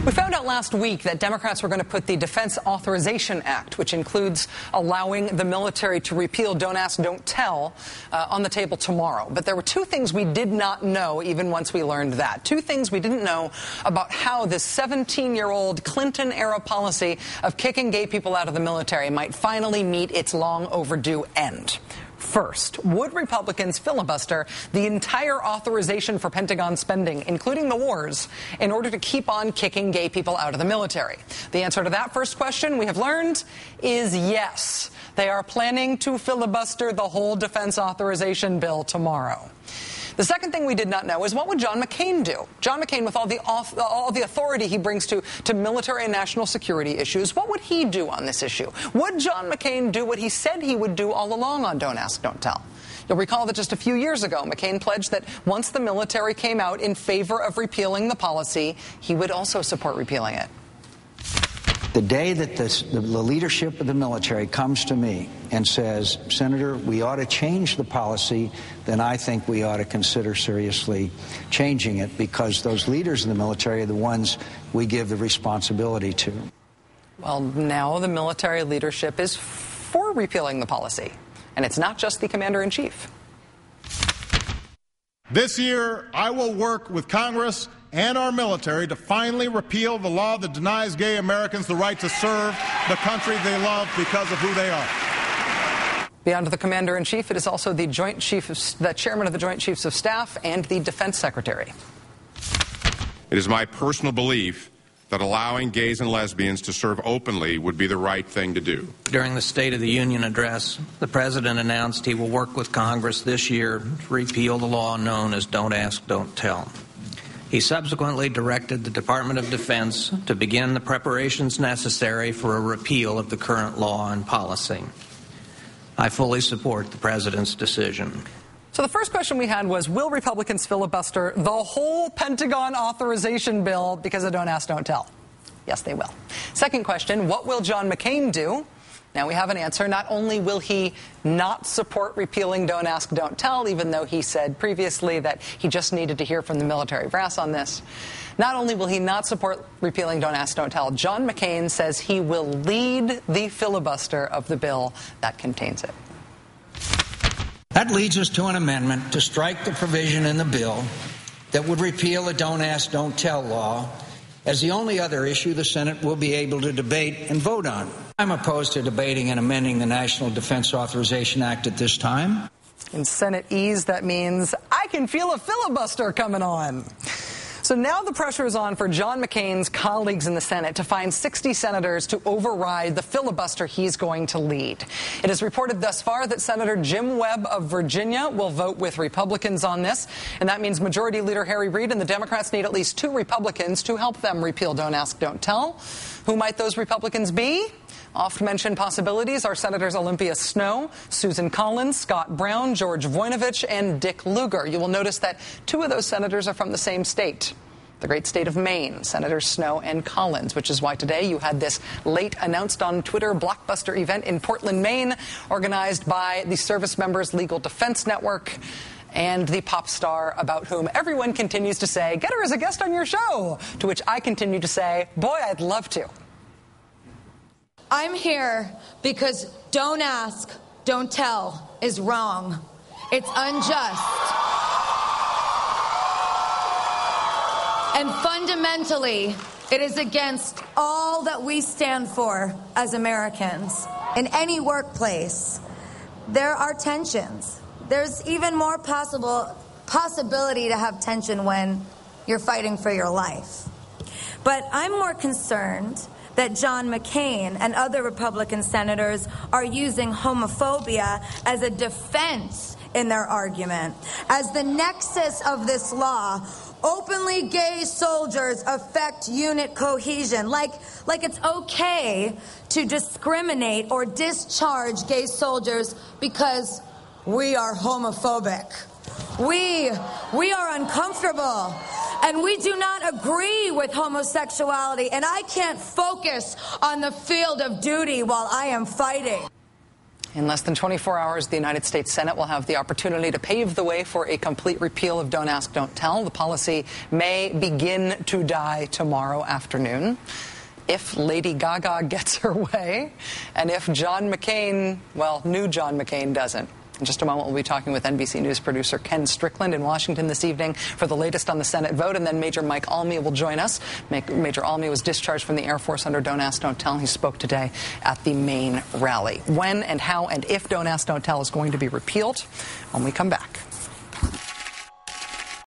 We found out last week that Democrats were going to put the Defense Authorization Act, which includes allowing the military to repeal Don't Ask, Don't Tell, on the table tomorrow. But there were two things we did not know even once we learned that. Two things we didn't know about how this 17-year-old Clinton-era policy of kicking gay people out of the military might finally meet its long overdue end. First, would Republicans filibuster the entire authorization for Pentagon spending, including the wars, in order to keep on kicking gay people out of the military? The answer to that first question, we have learned, is yes. They are planning to filibuster the whole defense authorization bill tomorrow. The second thing we did not know is what would John McCain do? John McCain, with all the authority he brings to military and national security issues, what would he do on this issue? Would John McCain do what he said he would do all along on Don't Ask, Don't Tell? You'll recall that just a few years ago, McCain pledged that once the military came out in favor of repealing the policy, he would also support repealing it. The day that the leadership of the military comes to me and says, Senator, we ought to change the policy, then I think we ought to consider seriously changing it, because those leaders in the military are the ones we give the responsibility to. Well, now the military leadership is for repealing the policy, and it's not just the commander-in-chief. This year, I will work with Congress and our military to finally repeal the law that denies gay Americans the right to serve the country they love because of who they are. Beyond the commander-in-chief, it is also the chairman of the Joint Chiefs of Staff and the defense secretary. It is my personal belief that allowing gays and lesbians to serve openly would be the right thing to do. During the State of the Union address, the President announced he will work with Congress this year to repeal the law known as Don't Ask, Don't Tell. He subsequently directed the Department of Defense to begin the preparations necessary for a repeal of the current law and policy. I fully support the President's decision. So the first question we had was, will Republicans filibuster the whole Pentagon authorization bill because of Don't Ask, Don't Tell? Yes, they will. Second question, what will John McCain do? Now we have an answer. Not only will he not support repealing Don't Ask, Don't Tell, even though he said previously that he just needed to hear from the military brass on this. Not only will he not support repealing Don't Ask, Don't Tell, John McCain says he will lead the filibuster of the bill that contains it. That leads us to an amendment to strike the provision in the bill that would repeal the Don't Ask, Don't Tell law as the only other issue the Senate will be able to debate and vote on. I'm opposed to debating and amending the National Defense Authorization Act at this time. In Senate ease, that means I can feel a filibuster coming on. So now the pressure is on for John McCain's colleagues in the Senate to find 60 senators to override the filibuster he's going to lead. It is reported thus far that Senator Jim Webb of Virginia will vote with Republicans on this, and that means Majority Leader Harry Reid and the Democrats need at least 2 Republicans to help them repeal Don't Ask, Don't Tell. Who might those Republicans be? Oft-mentioned possibilities are Senators Olympia Snowe, Susan Collins, Scott Brown, George Voinovich, and Dick Lugar. You will notice that 2 of those senators are from the same state, the great state of Maine, Senators Snowe and Collins, which is why today you had this late announced on Twitter blockbuster event in Portland, Maine, organized by the Service Members Legal Defense Network and the pop star about whom everyone continues to say, get her as a guest on your show, to which I continue to say, boy, I'd love to. I'm here because Don't Ask, Don't Tell is wrong. It's unjust. And fundamentally, it is against all that we stand for as Americans. In any workplace, there are tensions. There's even more possibility to have tension when you're fighting for your life. But I'm more concerned that John McCain and other Republican senators are using homophobia as a defense in their argument. As the nexus of this law, openly gay soldiers affect unit cohesion. Like it's okay to discriminate or discharge gay soldiers because we are homophobic. We are uncomfortable. And we do not agree with homosexuality, and I can't focus on the field of duty while I am fighting. In less than 24 hours, the United States Senate will have the opportunity to pave the way for a complete repeal of Don't Ask, Don't Tell. The policy may begin to die tomorrow afternoon if Lady Gaga gets her way and if John McCain, well, new John McCain doesn't. In just a moment, we'll be talking with NBC News producer Ken Strickland in Washington this evening for the latest on the Senate vote, and then Major Mike Almy will join us. Major Almy was discharged from the Air Force under Don't Ask, Don't Tell. He spoke today at the Maine rally. When and how and if Don't Ask, Don't Tell is going to be repealed when we come back.